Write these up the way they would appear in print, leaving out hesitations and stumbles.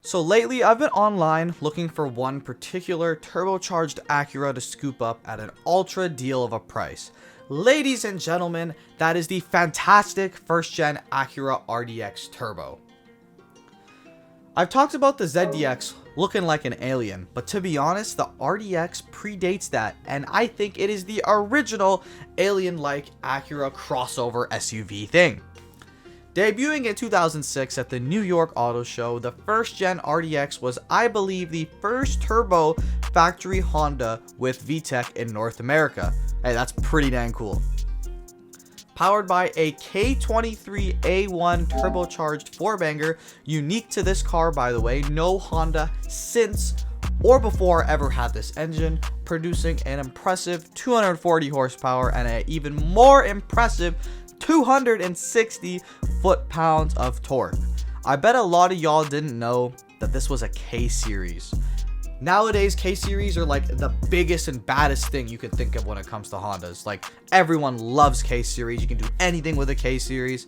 So lately, I've been online looking for one particular turbocharged Acura to scoop up at an ultra deal of a price. Ladies and gentlemen, that is the fantastic first-gen Acura RDX Turbo. I've talked about the ZDX looking like an alien, but to be honest, the RDX predates that, and I think it is the original alien-like Acura crossover SUV thing. Debuting in 2006 at the New York Auto Show, the first-gen RDX was, I believe, the first turbo factory Honda with VTEC in North America. Hey, that's pretty dang cool. Powered by a K23A1 turbocharged four-banger, unique to this car, by the way. No Honda since or before ever had this engine, producing an impressive 240 horsepower and an even more impressive 260 foot-pounds of torque. I bet a lot of y'all didn't know that this was a K-Series. Nowadays, K-Series are like the biggest and baddest thing you could think of when it comes to Hondas. Like, everyone loves K-Series. You can do anything with a K-Series.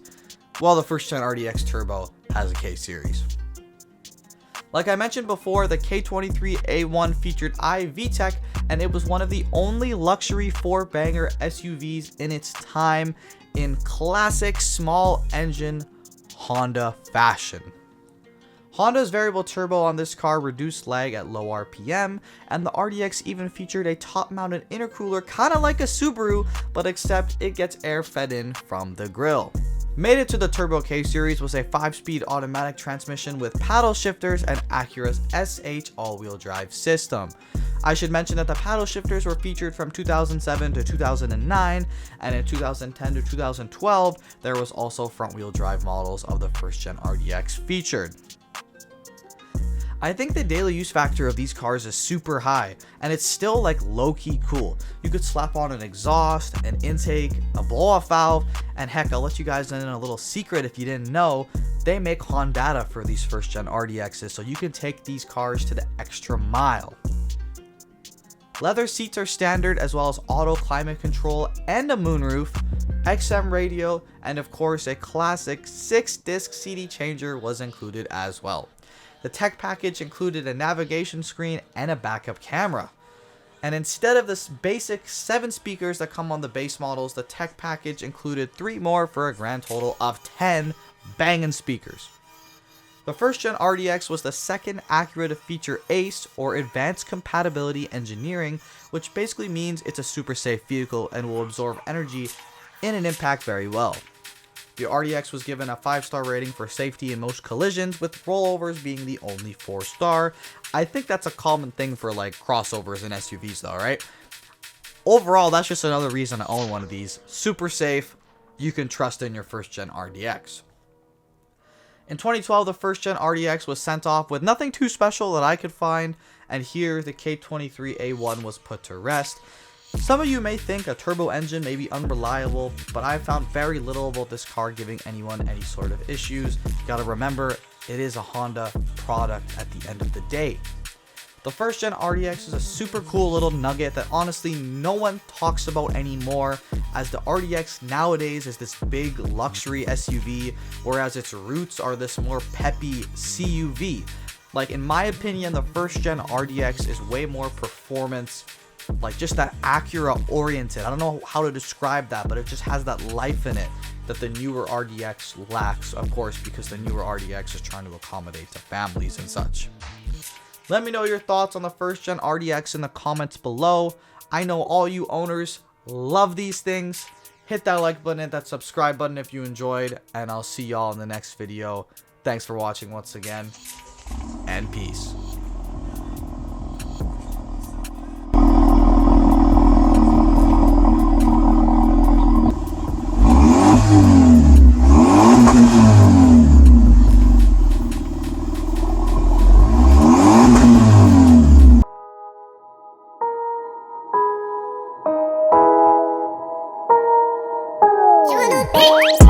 Well, the first-gen RDX Turbo has a K-Series. Like I mentioned before, the K23A1 featured VTEC, and it was one of the only luxury four-banger SUVs in its time in classic small engine Honda fashion. Honda's variable turbo on this car reduced lag at low RPM, and the RDX even featured a top-mounted intercooler, kind of like a Subaru, but except it gets air fed in from the grille. Made it to the Turbo K-Series was a 5-speed automatic transmission with paddle shifters and Acura's SH all-wheel drive system. I should mention that the paddle shifters were featured from 2007 to 2009, and in 2010 to 2012, there was also front-wheel drive models of the first-gen RDX featured. I think the daily use factor of these cars is super high, and it's still like low-key cool. You could slap on an exhaust, an intake, a blow-off valve, and heck, I'll let you guys in a little secret if you didn't know, they make Hondata for these first-gen RDXs, so you can take these cars to the extra mile. Leather seats are standard, as well as auto climate control and a moonroof, XM radio, and of course a classic 6-disc CD changer was included as well. The tech package included a navigation screen and a backup camera. And instead of the basic 7 speakers that come on the base models, the tech package included 3 more for a grand total of 10 banging speakers. The first-gen RDX was the second Acura to feature ACE, or Advanced Compatibility Engineering, which basically means it's a super safe vehicle and will absorb energy in an impact very well. The RDX was given a 5-star rating for safety in most collisions, with rollovers being the only 4-star. I think that's a common thing for like crossovers and SUVs though, right? Overall, that's just another reason to own one of these. Super safe, you can trust in your first-gen RDX. In 2012, the first-gen RDX was sent off with nothing too special that I could find, and here the K23A1 was put to rest. Some of you may think a turbo engine may be unreliable, but I found very little about this car giving anyone any sort of issues. You gotta remember, it is a Honda product at the end of the day. The first-gen RDX is a super cool little nugget that honestly no one talks about anymore, as the RDX nowadays is this big luxury SUV, whereas its roots are this more peppy CUV. Like, in my opinion, the first-gen RDX is way more performance, like just that Acura oriented. I don't know how to describe that, but it just has that life in it that the newer RDX lacks, of course, because the newer RDX is trying to accommodate to families and such. Let me know your thoughts on the first-gen RDX in the comments below. I know all you owners love these things. Hit that like button, hit that subscribe button if you enjoyed, and I'll see y'all in the next video. Thanks for watching once again, and peace. You wanna